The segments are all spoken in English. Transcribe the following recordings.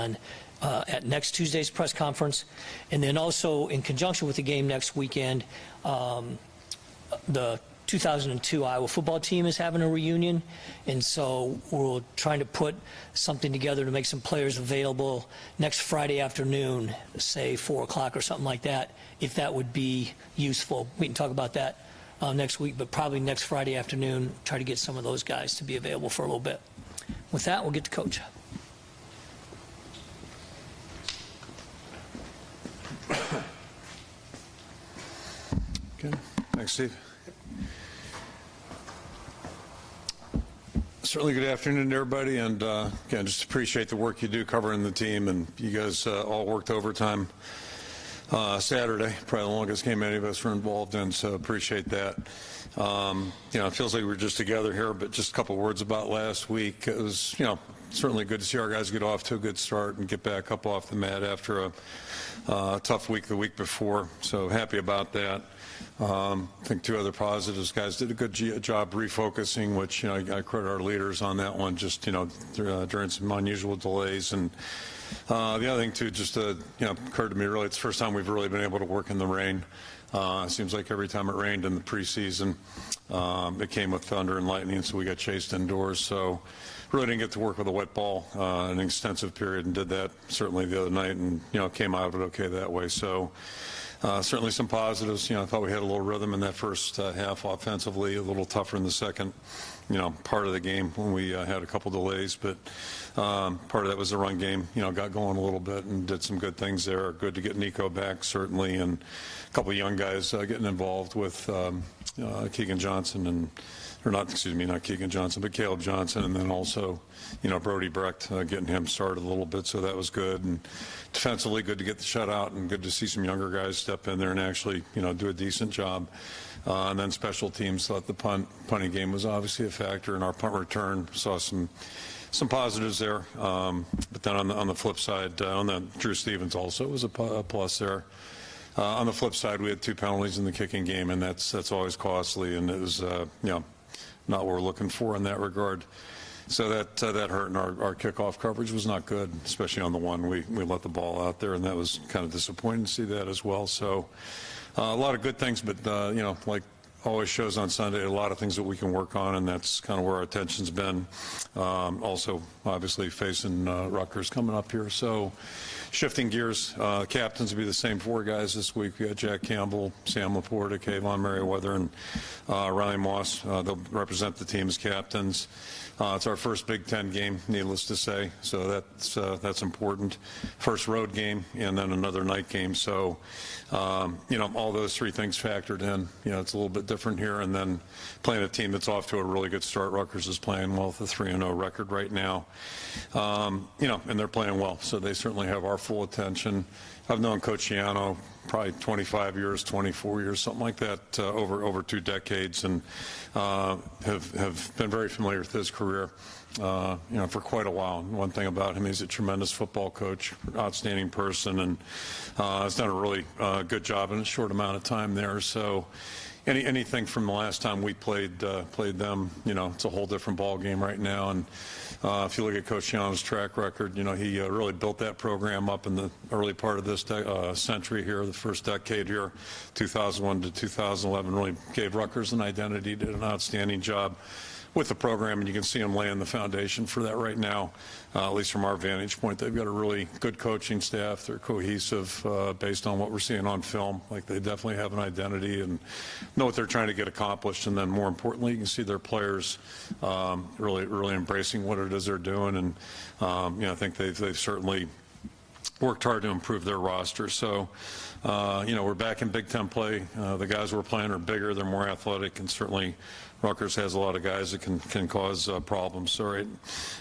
on at next Tuesday's press conference. And then also in conjunction with the game next weekend, the 2002 Iowa football team is having a reunion, and so we're trying to put something together to make some players available next Friday afternoon, say 4 o'clock or something like that, if that would be useful. We can talk about that next week, but probably next Friday afternoon, try to get some of those guys to be available for a little bit. With that, we'll get to Coach. Okay. Thanks, Steve. Certainly good afternoon to everybody, and again, just appreciate the work you do covering the team, and you guys all worked overtime Saturday, probably the longest game any of us were involved in, so appreciate that. It feels like we're just together here, but just a couple words about last week. It was, certainly good to see our guys get off to a good start and get back up off the mat after a tough week the week before, so happy about that. I think two other positives, guys did a good job refocusing, which, I credit our leaders on that one, just, during some unusual delays. And the other thing, too, just, occurred to me, really, it's the first time we've really been able to work in the rain. It seems like every time it rained in the preseason, it came with thunder and lightning, so we got chased indoors. So really didn't get to work with a wet ball an extensive period, and did that certainly the other night, and, came out of it okay that way. So certainly some positives. I thought we had a little rhythm in that first half offensively, a little tougher in the second, part of the game when we had a couple delays. But part of that was the run game, got going a little bit and did some good things there. Good to get Nico back, certainly, and a couple of young guys getting involved with Keegan Johnson not Keegan Johnson, but Caleb Johnson, and then also, Brody Brecht, getting him started a little bit, so that was good. And defensively, good to get the shutout, and good to see some younger guys step in there and actually, do a decent job. And then special teams, thought the punting game was obviously a factor, and our punt return saw some positives there. But then on the flip side, Drew Stevens also was a plus there. On the flip side, we had 2 penalties in the kicking game, and that's always costly, and it was, not what we're looking for in that regard. So that hurt, and our kickoff coverage was not good, especially on the one we let the ball out there, and that was kind of disappointing to see that as well. So a lot of good things, but like always shows on Sunday, a lot of things that we can work on, and that's kind of where our attention's been. Also, obviously, facing Rutgers coming up here. So shifting gears, captains will be the same 4 guys this week. We got Jack Campbell, Sam Laporta, Kayvon Merriweather, and Ryan Moss. They'll represent the team as captains. It's our first Big Ten game, needless to say, so that's important. First road game, and then another night game. So, all those 3 things factored in. It's a little bit different here, and then playing a team that's off to a really good start. Rutgers is playing well with a 3-0 record right now, and they're playing well, so they certainly have our full attention. I've known Coach Ciano probably 25 years, 24 years, something like that, over 2 decades, and have been very familiar with his career, for quite a while. And one thing about him, he's a tremendous football coach, outstanding person, and has done a really good job in a short amount of time there. So anything from the last time we played them, it's a whole different ball game right now. And if you look at Coach Ciano's track record, he really built that program up in the early part of this century here, the first decade here, 2001 to 2011, really gave Rutgers an identity, did an outstanding job with the program, and you can see them laying the foundation for that right now, at least from our vantage point. They've got a really good coaching staff. They're cohesive based on what we're seeing on film. Like, they definitely have an identity and know what they're trying to get accomplished. And then more importantly, you can see their players really embracing what it is they're doing. And, I think they've certainly worked hard to improve their roster. So, we're back in Big Ten play. The guys we're playing are bigger, they're more athletic, and certainly Rutgers has a lot of guys that can cause problems. So, right,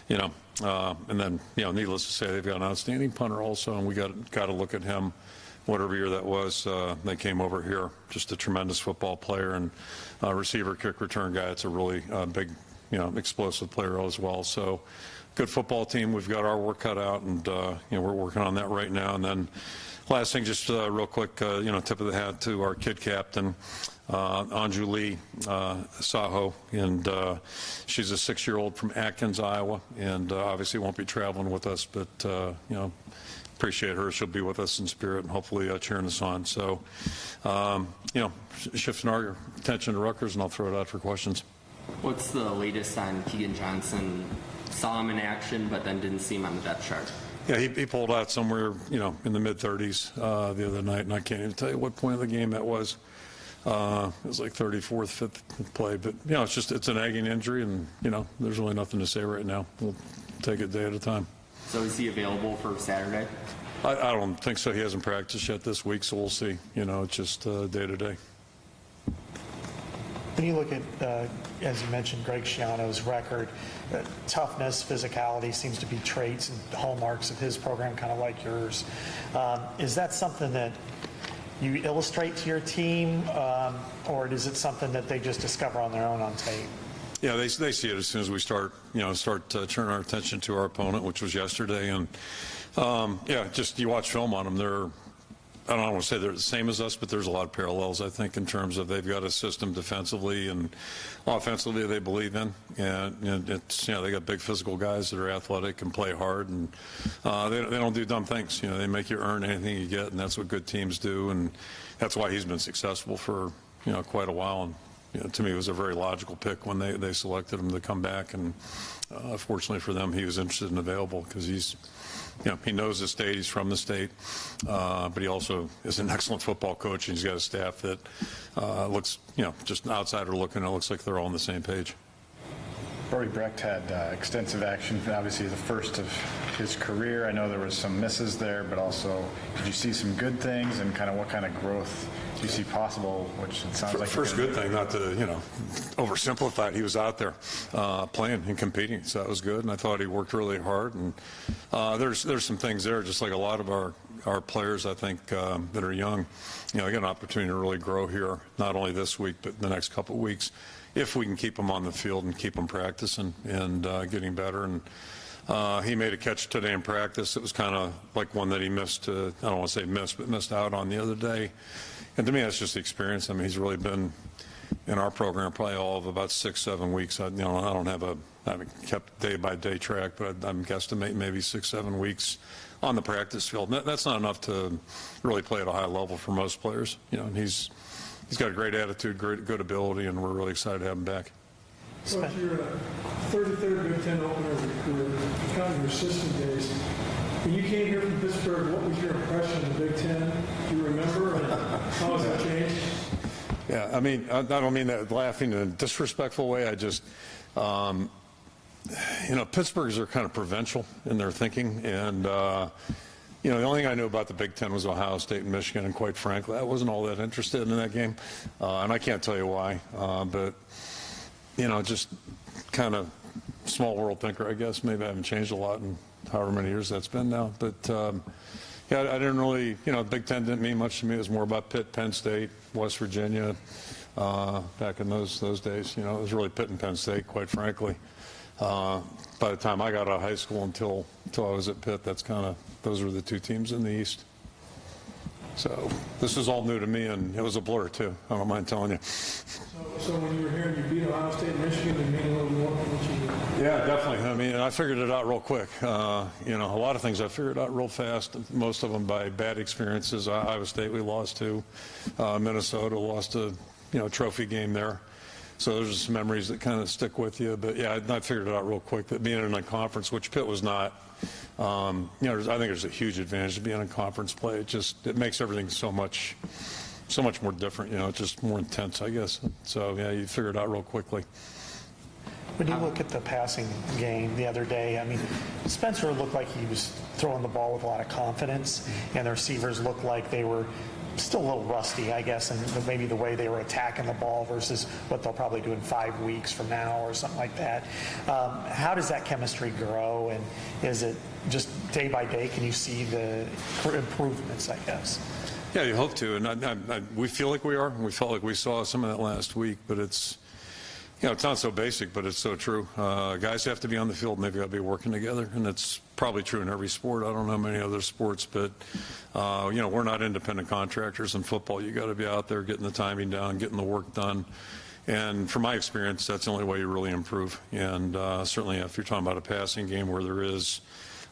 and then, needless to say, they've got an outstanding punter also, and we got to look at him. Whatever year that was, they came over here. Just a tremendous football player, and receiver, kick return guy. It's a really big, explosive player as well. So, good football team. We've got our work cut out, and we're working on that right now. And then last thing, just real quick, tip of the hat to our kid captain. Anju Lee Saho, and she's a 6-year-old from Atkins, Iowa, and obviously won't be traveling with us, but you know, appreciate her. She'll be with us in spirit and hopefully cheering us on. So, you know, shifting our attention to Rutgers, and I'll throw it out for questions. What's the latest on Keegan Johnson? Saw him in action, but then didn't see him on the depth chart. Yeah, he pulled out somewhere, you know, in the mid-30s the other night, and I can't even tell you what point of the game that was. It was like 34th, 5th play, but you know, it's a nagging injury, and you know, there's really nothing to say right now. We'll take it day at a time. So is he available for Saturday? I don't think so. He hasn't practiced yet this week, so we'll see. You know, it's just day to day. When you look at, as you mentioned, Greg Schiano's record, toughness, physicality seems to be traits and hallmarks of his program, kind of like yours. Is that something that you illustrate to your team, or is it something that they just discover on their own on tape? Yeah, they see it as soon as we start turning our attention to our opponent, which was yesterday, and yeah, just you watch film on them. I don't want to say they're the same as us, but there's a lot of parallels, I think, in terms of they've got a system defensively and offensively they believe in, and it's, you know, they got big physical guys that are athletic and play hard, and they don't do dumb things. You know, they make you earn anything you get, and that's what good teams do, and that's why he's been successful for, you know, quite a while. And you know, to me, it was a very logical pick when they selected him to come back, and fortunately for them, he was interested and available because he's, you know, he knows the state, he's from the state, but he also is an excellent football coach, and he's got a staff that looks, you know, just an outsider looking, it looks like they're all on the same page. Brody Brecht had extensive action, obviously the first of his career. I know there was some misses there, but also did you see some good things, and kind of what kind of growth do you see possible, which it sounds like... First good thing, not to, you know, oversimplify it, he was out there playing and competing, so that was good, and I thought he worked really hard, and there's some things there, just like a lot of our players, I think, that are young, you know, they got an opportunity to really grow here, not only this week, but the next couple of weeks, if we can keep them on the field and keep them practicing and getting better. And he made a catch today in practice. It was kind of like one that he missed, I don't want to say missed, but missed out on the other day. And to me, that's just the experience. I mean, he's really been in our program probably all of about 6-7 weeks. I haven't kept day-by-day track, but I'm guesstimate maybe 6-7 weeks on the practice field. That's not enough to really play at a high level for most players. You know, and he's got a great attitude, good ability, and we're really excited to have him back. Coach, you're a 33rd Big Ten opener of your career, counting your assistant days. When you came here from Pittsburgh, what was your impression of the Big Ten? Do you remember, and how has that changed? Yeah, I mean, I don't mean that laughing in a disrespectful way. I just, you know, Pittsburghers are kind of provincial in their thinking, and you know, the only thing I knew about the Big Ten was Ohio State and Michigan, and quite frankly, I wasn't all that interested in that game, and I can't tell you why, but, you know, just kind of small world thinker, I guess. Maybe I haven't changed a lot in however many years that's been now, but, yeah, I didn't really, you know, Big Ten didn't mean much to me. It was more about Pitt, Penn State, West Virginia, back in those days. You know, it was really Pitt and Penn State, quite frankly. By the time I got out of high school until I was at Pitt, those were the two teams in the East. So this was all new to me, and it was a blur too. I don't mind telling you. So when you were here and you beat Ohio State and Michigan, did it mean a little more than what you did? Yeah, definitely. I mean, I figured it out real quick. You know, a lot of things I figured out real fast. Most of them by bad experiences. Iowa State we lost to. Minnesota lost a trophy game there. So those are some memories that kind of stick with you. But yeah, I figured it out real quick that being in a conference, which Pitt was not, you know, I think there's a huge advantage to being in conference play. It makes everything so much more different. You know, it's just more intense, I guess. So yeah, you figure it out real quickly. When you look at the passing game the other day, I mean, Spencer looked like he was throwing the ball with a lot of confidence, and the receivers looked like they were still a little rusty, I guess, and maybe the way they were attacking the ball versus what they'll probably do in 5 weeks from now or something like that. How does that chemistry grow, and is it just day by day? Can you see the improvements, I guess? Yeah, you hope to, and we feel like we are. We felt like we saw some of that last week, but it's, it sounds so basic, but it's so true. Guys have to be on the field and they've got to be working together, and it's probably true in every sport. I don't know many other sports, but, we're not independent contractors in football. You got to be out there getting the timing down, getting the work done. And from my experience, that's the only way you really improve. And certainly if you're talking about a passing game where there are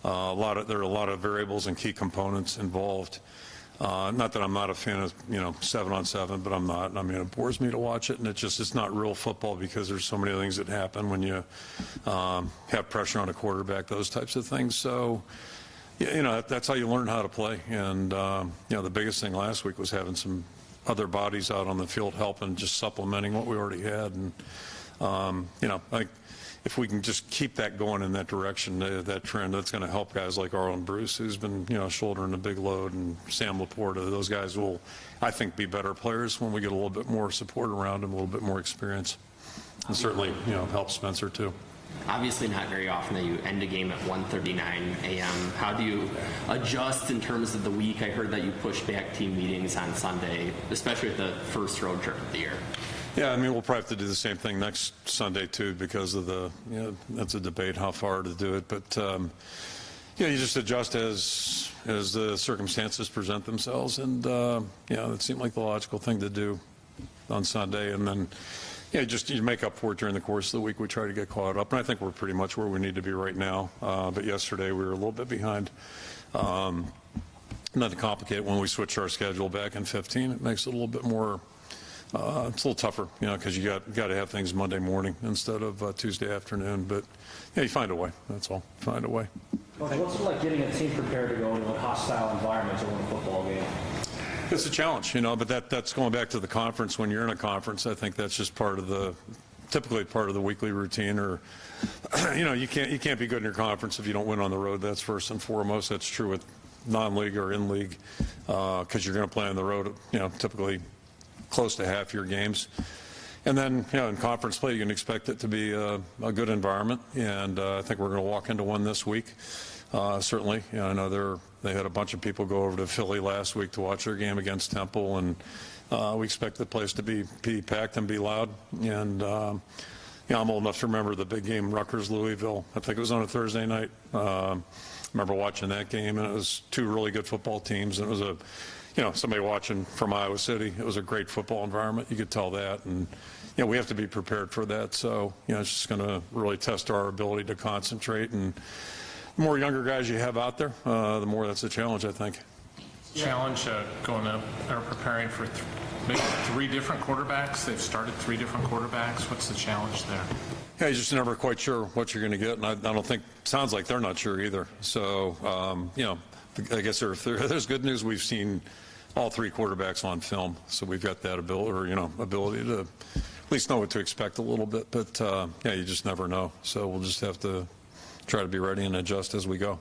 a lot of variables and key components involved. Not that I'm not a fan of 7-on-7, but I'm not. I mean, it bores me to watch it, and it's not real football because there's so many things that happen when you have pressure on a quarterback, those types of things. So, that's how you learn how to play. And the biggest thing last week was having some other bodies out on the field helping, just supplementing what we already had. And I think if we can just keep that going in that direction, that trend, that's going to help guys like Arlen Bruce, who's been, shouldering a big load, and Sam Laporta. Those guys will, I think, be better players when we get a little bit more support around them, a little bit more experience. And certainly, help Spencer, too. Obviously not very often that you end a game at 1:39 a.m. How do you adjust in terms of the week? I heard that you pushed back team meetings on Sunday, especially with the first road trip of the year. Yeah, I mean, we'll probably have to do the same thing next Sunday, too, because of that's a debate how far to do it. But, you just adjust as the circumstances present themselves. And, it seemed like the logical thing to do on Sunday. And then, you make up for it during the course of the week. We try to get caught up. And I think we're pretty much where we need to be right now. But yesterday we were a little bit behind. Not to complicate, when we switch our schedule back in 15, it makes it a little bit more... it's a little tougher, because you got to have things Monday morning instead of Tuesday afternoon. But you find a way. That's all. Find a way. What's it like getting a team prepared to go into a hostile environment to win a football game? It's a challenge, but that's going back to the conference. When you're in a conference, I think that's just typically part of the weekly routine. Or, you can't be good in your conference if you don't win on the road. That's first and foremost. That's true with non-league or in-league, because you're going to play on the road, typically close to half your games. And then, in conference play, you can expect it to be a good environment. And I think we're going to walk into one this week. Certainly, I know they had a bunch of people go over to Philly last week to watch their game against Temple, and we expect the place to be packed and be loud. And I'm old enough to remember the big game, Rutgers, Louisville. I think it was on a Thursday night. I remember watching that game, and it was two really good football teams, and it was somebody watching from Iowa City. It was a great football environment. You could tell that, and we have to be prepared for that. So it's just going to really test our ability to concentrate. And the more younger guys you have out there, the more that's a challenge, I think. Challenge going up or preparing for maybe three different quarterbacks. They've started three different quarterbacks. What's the challenge there? Yeah, you're just never quite sure what you're going to get, and I don't think, sounds like they're not sure either. So I guess there's good news. We've seen all three quarterbacks on film, so we've got that ability to at least know what to expect a little bit. But you just never know. So we'll just have to try to be ready and adjust as we go.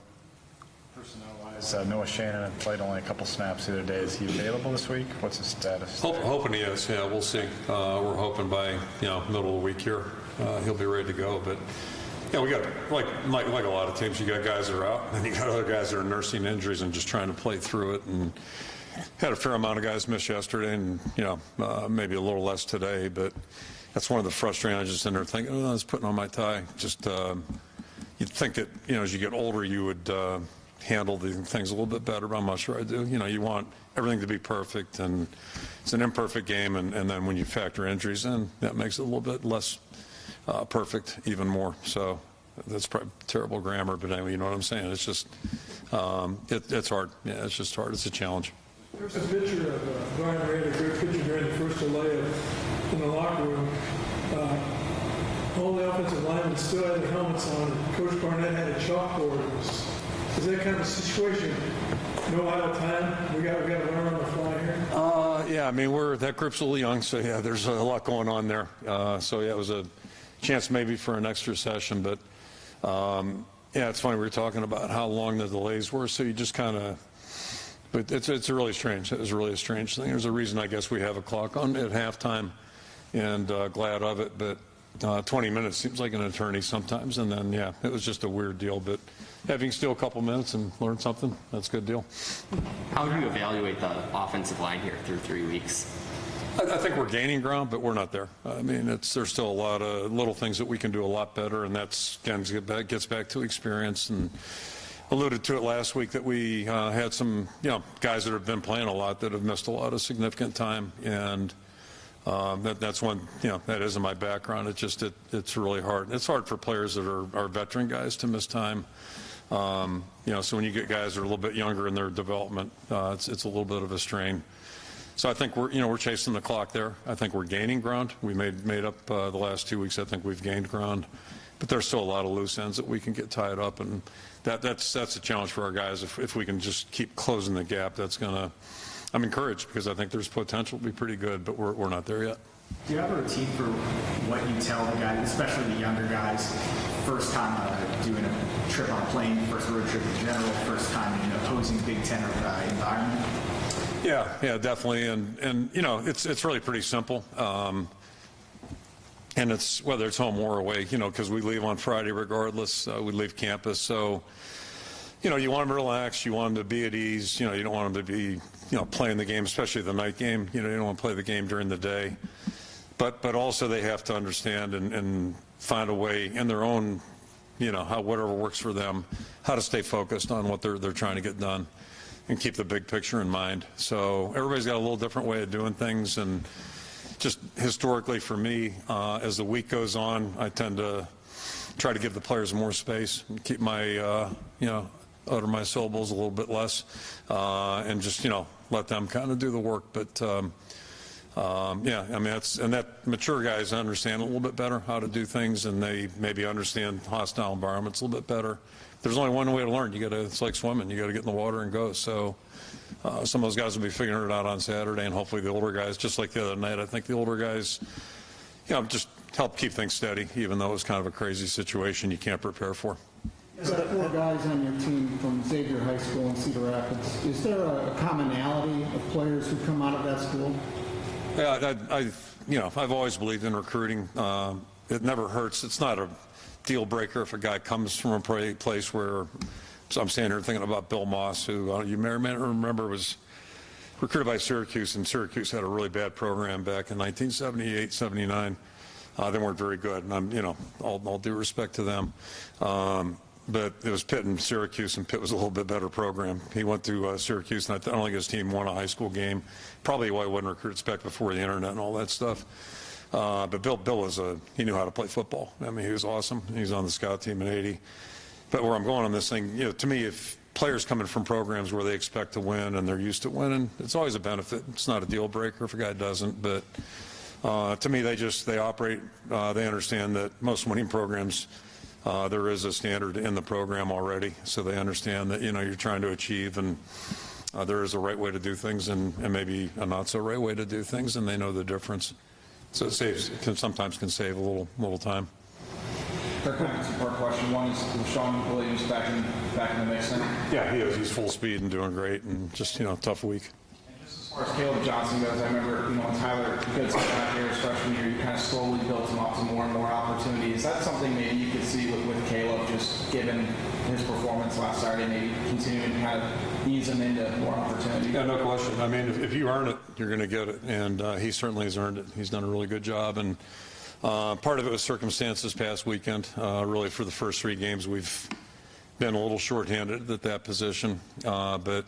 Personnel-wise, Noah Shannon played only a couple snaps the other day. Is he available this week? What's his status? Hoping he is. Yeah, we'll see. We're hoping by middle of the week here he'll be ready to go. But we got like a lot of teams. You got guys that are out, and you got other guys that are nursing injuries and just trying to play through it. And had a fair amount of guys miss yesterday, and maybe a little less today. But that's one of the frustrating. I was just in there thinking, I was putting on my tie. Just you'd think that as you get older, you would handle the things a little bit better. But I'm not sure I do. You want everything to be perfect, and it's an imperfect game. And then when you factor injuries in, that makes it a little bit less perfect, even more. So that's probably terrible grammar, but anyway, you know what I'm saying. It's just it's hard. Yeah, it's just hard. It's a challenge. There's a picture of Brian Ray, a great picture during the first delay in the locker room. All the offensive linemen still had their helmets on. Coach Barnett had a chalkboard. Is that kind of a situation? No idle time. We got to run on the fly here. Yeah, I mean that group's a little young, so yeah, there's a lot going on there. So yeah, it was a chance maybe for an extra session, but yeah, it's funny we were talking about how long the delays were. So you just kind of. But it's really strange. It was really a strange thing. There's a reason I guess we have a clock on at halftime, and glad of it. But 20 minutes seems like an eternity sometimes. And then yeah, it was just a weird deal. But having still a couple minutes and learn something, that's a good deal. How do you evaluate the offensive line here through 3 weeks? I think we're gaining ground, but we're not there. I mean, there's still a lot of little things that we can do a lot better, and that's, again, gets back to experience. And alluded to it last week that we had some, guys that have been playing a lot that have missed a lot of significant time, and that's one, that isn't my background. It's really hard. It's hard for players that are veteran guys to miss time. So when you get guys that are a little bit younger in their development, it's a little bit of a strain. So I think we're chasing the clock there. I think we're gaining ground. We made up the last 2 weeks. I think we've gained ground, but there's still a lot of loose ends that we can get tied up, and that's a challenge for our guys. If we can just keep closing the gap, I'm encouraged because I think there's potential to be pretty good, but we're not there yet. Do you have a routine for what you tell the guys, especially the younger guys, first time doing a trip on a plane, first road trip in general, first time in an opposing Big Ten environment? Yeah, definitely, and it's really pretty simple, and it's whether it's home or away, because we leave on Friday regardless. We leave campus, so you want them to relax, you want them to be at ease, you don't want them to be playing the game, especially the night game. You don't want to play the game during the day, but also they have to understand and find a way in their own, whatever works for them, how to stay focused on what they're trying to get done and keep the big picture in mind. So everybody's got a little different way of doing things, and just historically for me, as the week goes on, I tend to try to give the players more space and keep my, utter my syllables a little bit less, and just, let them kind of do the work. But that mature guys understand a little bit better how to do things, and they maybe understand hostile environments a little bit better. There's only one way to learn. It's like swimming. You got to get in the water and go. So some of those guys will be figuring it out on Saturday, and hopefully the older guys, just like the other night, I think the older guys, just help keep things steady, even though it's kind of a crazy situation you can't prepare for. You've got 4 guys on your team from Xavier High School in Cedar Rapids. Is there a commonality of players who come out of that school? Yeah, I've always believed in recruiting. It never hurts. It's not a deal breaker if a guy comes from a place where, so I'm standing here thinking about Bill Moss, who you may or may not remember was recruited by Syracuse, and Syracuse had a really bad program back in 1978, 79. They weren't very good, and all due respect to them. But it was Pitt and Syracuse, and Pitt was a little bit better program. He went to Syracuse, and I don't think his team won a high school game. Probably why he wasn't recruited back before the internet and all that stuff. But Bill he knew how to play football. I mean, he was awesome. He was on the scout team in '80. But where I'm going on this thing, to me, if players coming from programs where they expect to win and they're used to winning, it's always a benefit. It's not a deal breaker if a guy doesn't. But to me, they operate. They understand that most winning programs, there is a standard in the program already, so they understand that you're trying to achieve, and there is a right way to do things and maybe a not so right way to do things, and they know the difference. So it sometimes can save a little time. Kirk, two-part question. One is Sean Williams back in the mix now? Yeah, he is. He's full speed and doing great, and just tough week. As far as Caleb Johnson goes, I remember, when Tyler Goods got out here his freshman year, you kind of slowly built him up to more and more opportunity. Is that something maybe you could see with Caleb, just given his performance last Saturday, maybe continuing to kind of ease him into more opportunity? Yeah, no question. I mean, if you earn it, you're going to get it, and he certainly has earned it. He's done a really good job, and part of it was circumstances past weekend. Really, for the first 3 games, we've been a little shorthanded at that position, but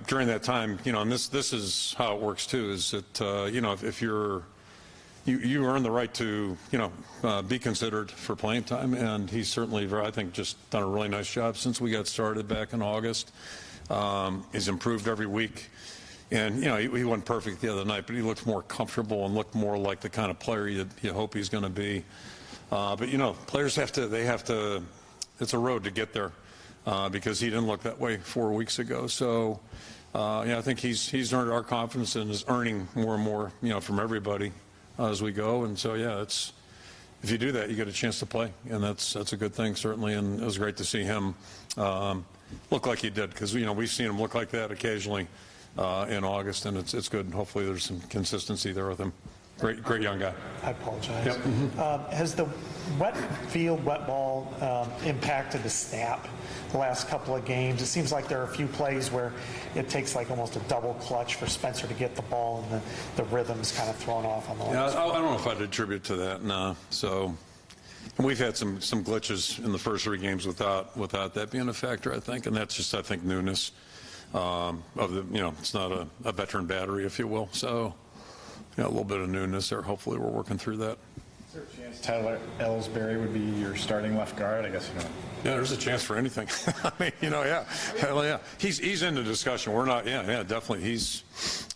during that time, and this is how it works too, is that, if you earn the right to, be considered for playing time, and he's certainly, I think, just done a really nice job since we got started back in August. He's improved every week, and, he wasn't perfect the other night, but he looked more comfortable and looked more like the kind of player you hope he's going to be. But, players have to, it's a road to get there. Because he didn't look that way 4 weeks ago. So, I think he's earned our confidence and is earning more and more, from everybody as we go. And so, if you do that, you get a chance to play, and that's a good thing, certainly. And it was great to see him look like he did, because we've seen him look like that occasionally in August, and it's good. And hopefully, there's some consistency there with him. great young guy. I apologize. Yep. Has the wet field, wet ball impacted the snap the last couple of games? It seems like there are a few plays where it takes like almost a double clutch for Spencer to get the ball, and the rhythm's kind of thrown off on the Yeah, I don't know if I'd attribute to that, no. So, and we've had some glitches in the first 3 games without that being a factor, I think, and that's just, I think, newness of the, it's not a veteran battery, if you will. So, a little bit of newness there. Hopefully we're working through that. Is there a chance Tyler Ellsbury would be your starting left guard? I guess you know. Yeah, there's a chance for anything. I mean, yeah, hell yeah. He's in the discussion. We're not. Yeah, definitely. He's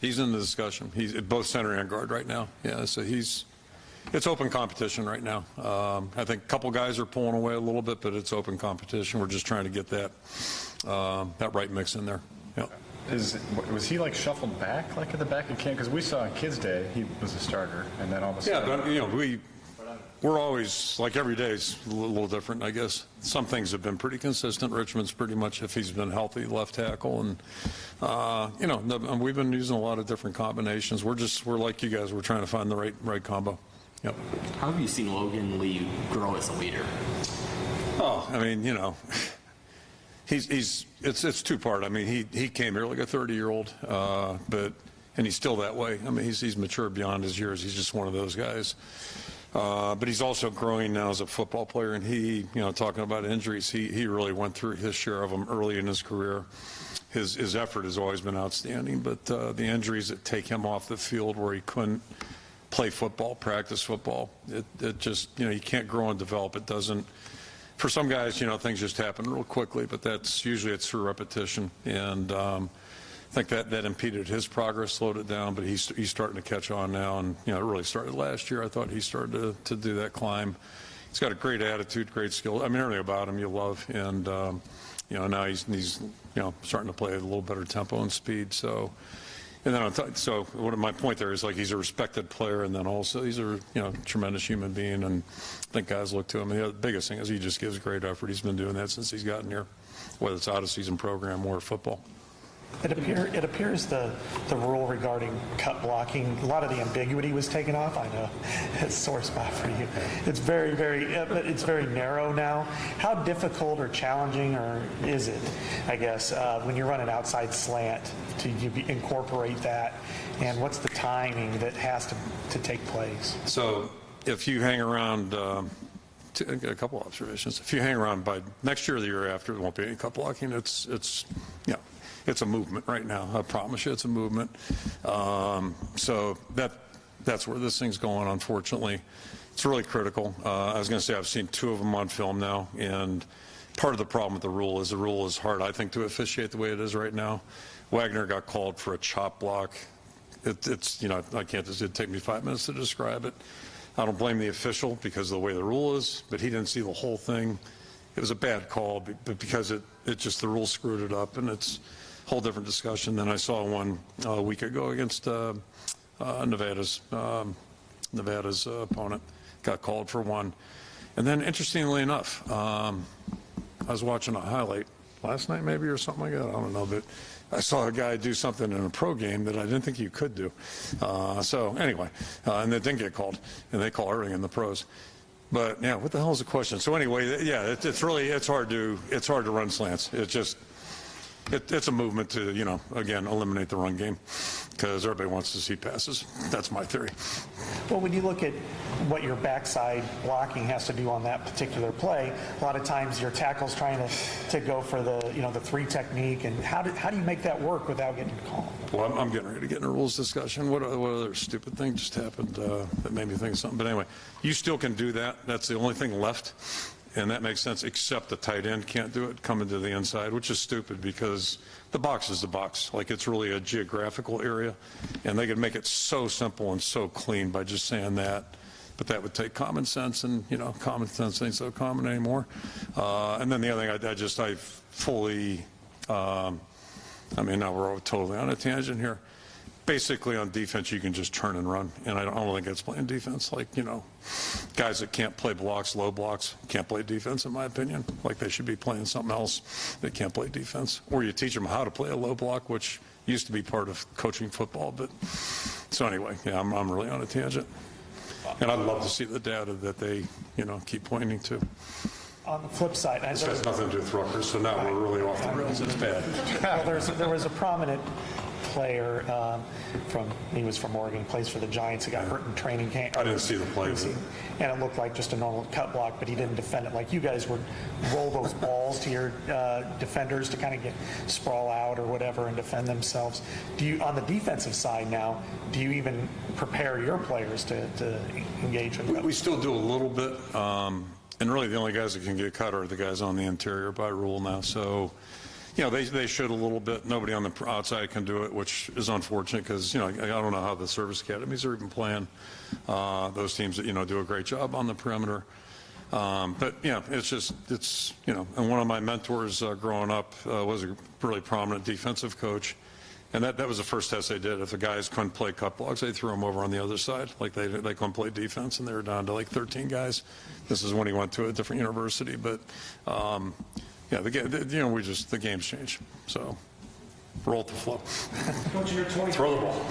in the discussion. He's both center and guard right now. Yeah, so it's open competition right now. I think a couple guys are pulling away a little bit, but it's open competition. We're just trying to get that right mix in there. Yeah. Was he like shuffled back, like at the back of camp? Because we saw on Kids Day he was a starter, and then all of a sudden. Yeah, but we're always, like, every day is a little different, I guess. Some things have been pretty consistent. Richmond's pretty much, if he's been healthy, left tackle, and we've been using a lot of different combinations. We're like you guys. We're trying to find the right combo. Yep. How have you seen Logan Lee grow as a leader? Oh, I mean, it's two-part. I mean, he came here like a 30-year-old, and he's still that way. I mean, he's matured beyond his years. He's just one of those guys. But he's also growing now as a football player, and he, talking about injuries, he really went through his share of them early in his career. His effort has always been outstanding, but the injuries that take him off the field where he couldn't play football, practice football, it just, you can't grow and develop. It doesn't. For some guys, things just happen real quickly, but that's usually it's through repetition. And I think that impeded his progress, slowed it down, but he's starting to catch on now. And, it really started last year. I thought he started to do that climb. He's got a great attitude, great skill. I mean, everything about him you love. And, now he's starting to play at a little better tempo and speed. So, and then so what my point there is, like, he's a respected player, and then also he's a tremendous human being, and I think guys look to him. And the biggest thing is he just gives great effort. He's been doing that since he's gotten here, whether it's out of season program or football. It appears the rule regarding cut blocking, a lot of the ambiguity was taken off. I know it's a sore spot for you. It's very narrow now. How difficult or challenging is it, I guess, when you run an outside slant to incorporate that, and what's the timing that has to take place? So if you hang around, a couple observations. If you hang around by next year or the year after, there won't be any cut blocking. It's a movement right now. I promise you, it's a movement. So that's where this thing's going, unfortunately. It's really critical. I was going to say I've seen 2 of them on film now, and part of the problem with the rule is hard, I think, to officiate the way it is right now. Wagner got called for a chop block. I can't just, it'd take me 5 minutes to describe it. I don't blame the official because of the way the rule is, but he didn't see the whole thing. It was a bad call, but because it just, the rule screwed it up, and it's a whole different discussion. Then I saw one a week ago against Nevada's opponent, got called for one. And then, interestingly enough, I was watching a highlight last night maybe or something like that, I don't know, but I saw a guy do something in a pro game that I didn't think you could do. So anyway, and they didn't get called, and they call everything in the pros. But yeah, what the hell is the question? So anyway, yeah, it's hard to run slants. It's a movement to, again, eliminate the run game because everybody wants to see passes. That's my theory. Well, when you look at what your backside blocking has to do on that particular play, a lot of times your tackle's trying to go for the 3 technique, and how do you make that work without getting called? Well, I'm getting ready to get in a rules discussion. What other stupid thing just happened that made me think of something? But anyway, you still can do that. That's the only thing left. And that makes sense, except the tight end can't do it, coming to the inside, which is stupid because the box is the box. Like, it's really a geographical area, and they could make it so simple and so clean by just saying that. But that would take common sense, and, common sense ain't so common anymore. And then the other thing, I fully, now we're totally on a tangent here. basically on defense, you can just turn and run. And I don't think it's playing defense. Like, guys that can't play blocks, low blocks, can't play defense, in my opinion. Like, they should be playing something else. They can't play defense. Or you teach them how to play a low block, which used to be part of coaching football. But so anyway, yeah, I'm really on a tangent. And I'd love to see the data that they, keep pointing to. On the flip side, This has nothing to do with Rutgers, so now we're really off the rails. It's bad. well, there was a prominent player he was from Oregon, plays for the Giants, who got hurt in training camp. I didn't see the play. And it looked like just a normal cut block, but he didn't defend it. Like you guys would roll those balls to your defenders to kind of get sprawl out or whatever and defend themselves. On the defensive side now, do you even prepare your players to engage with them? We still do a little bit. And really the only guys that can get cut are the guys on the interior by rule now. So, they should a little bit. Nobody on the outside can do it, which is unfortunate because, I don't know how the service academies are even playing. Those teams that, do a great job on the perimeter. But, it's and one of my mentors growing up was a really prominent defensive coach. And that was the first test they did. If the guys couldn't play cut blocks, they threw them over on the other side. Like they couldn't play defense, and they were down to like 13 guys. This is when he went to a different university. But, the game's changed. So roll with the flow. Coach, in your 24 Throw the ball.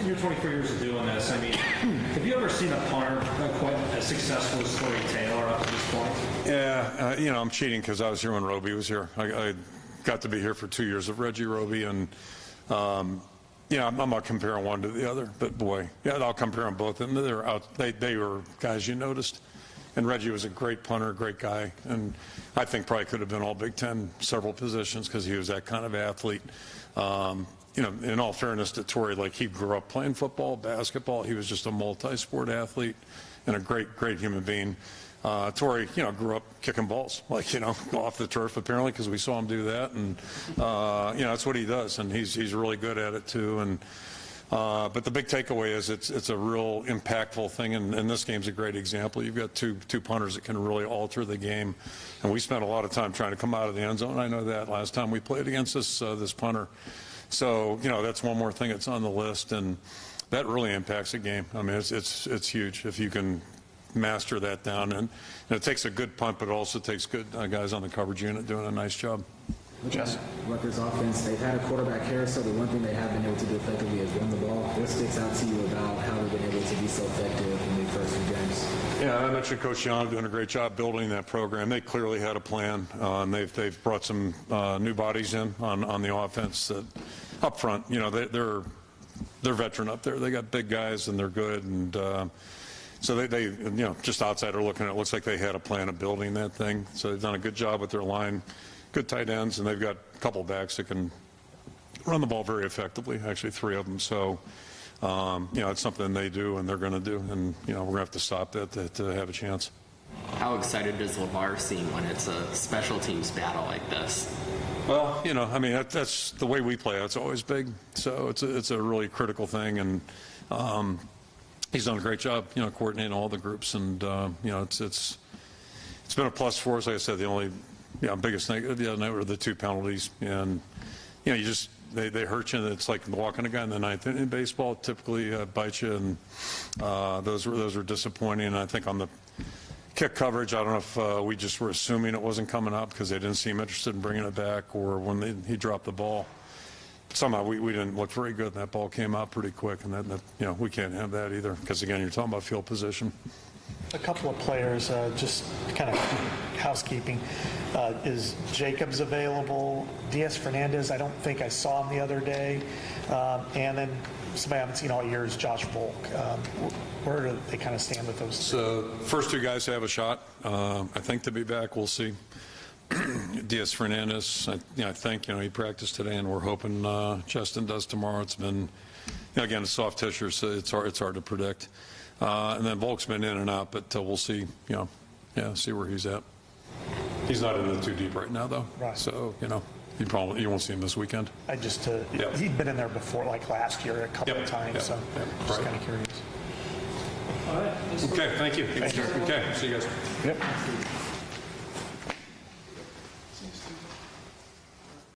In your 24 years of doing this, have you ever seen a punter quite as successful as Torrey Taylor up to this point? Yeah, I'm cheating because I was here when Roby was here. I got to be here for 2 years of Reggie Roby, and I'm not comparing one to the other, but boy, I'll compare them both. And they were guys you noticed, and Reggie was a great punter, great guy, and I think probably could have been all Big Ten several positions because he was that kind of athlete. In all fairness to Torrey, like he grew up playing football, basketball. He was just a multi-sport athlete and a great human being. Torrey, grew up kicking balls, off the turf apparently because we saw him do that, and that's what he does, and he's really good at it too. And but the big takeaway is it's a real impactful thing, and this game's a great example. You've got two punters that can really alter the game, and we spent a lot of time trying to come out of the end zone. I know that last time we played against this punter, so that's one more thing that's on the list, and that really impacts the game. It's huge if you can master that down, and it takes a good punt, but it also takes good guys on the coverage unit doing a nice job. Yes. Rutgers offense, they've had a quarterback here, so the one thing they have been able to do effectively is run the ball. What sticks out to you about how they've been able to be so effective in the first few games? Yeah, I mentioned Coach Young doing a great job building that program. They clearly had a plan, and they've brought some new bodies in on the offense. That up front, they're veteran up there. They got big guys, and they're good, and so they just outsider looking at it, looks like they had a plan of building that thing. So they've done a good job with their line, good tight ends, and they've got a couple backs that can run the ball very effectively, actually 3 of them. So, it's something they do and they're going to do, and, we're going to have to stop that to have a chance. How excited does LeVar seem when it's a special teams battle like this? Well, that's the way we play. It's always big. So it's a really critical thing, and he's done a great job, coordinating all the groups, and it's been a plus for us. Like I said, the only biggest thing the other night were the 2 penalties, and they hurt you. And it's like walking a guy in the 9th inning in baseball typically bites you, and those were disappointing. And I think on the kick coverage, I don't know if we just were assuming it wasn't coming up because they didn't seem interested in bringing it back, or when he dropped the ball. Somehow we didn't look very good, and that ball came out pretty quick, and that we can't have that either because, again, you're talking about field position. A couple of players, just kind of housekeeping. Is Jacobs available? Diaz-Fernandez, I don't think I saw him the other day. And then somebody I haven't seen all year is Josh Volk. Where do they kind of stand with those? So first 2 guys have a shot, I think, to be back. We'll see. Diaz-Fernandez, I think, he practiced today, and we're hoping Justin does tomorrow. It's been, again, a soft tissue, so it's hard to predict. And then Volk's been in and out, but we'll see, see where he's at. He's not in the too deep right now, though. Right. So, you won't see him this weekend. He'd been in there before, like last year, a couple of times, so just kind of curious. All right. Okay, thank you. Thank you. Okay, see you guys. Yep.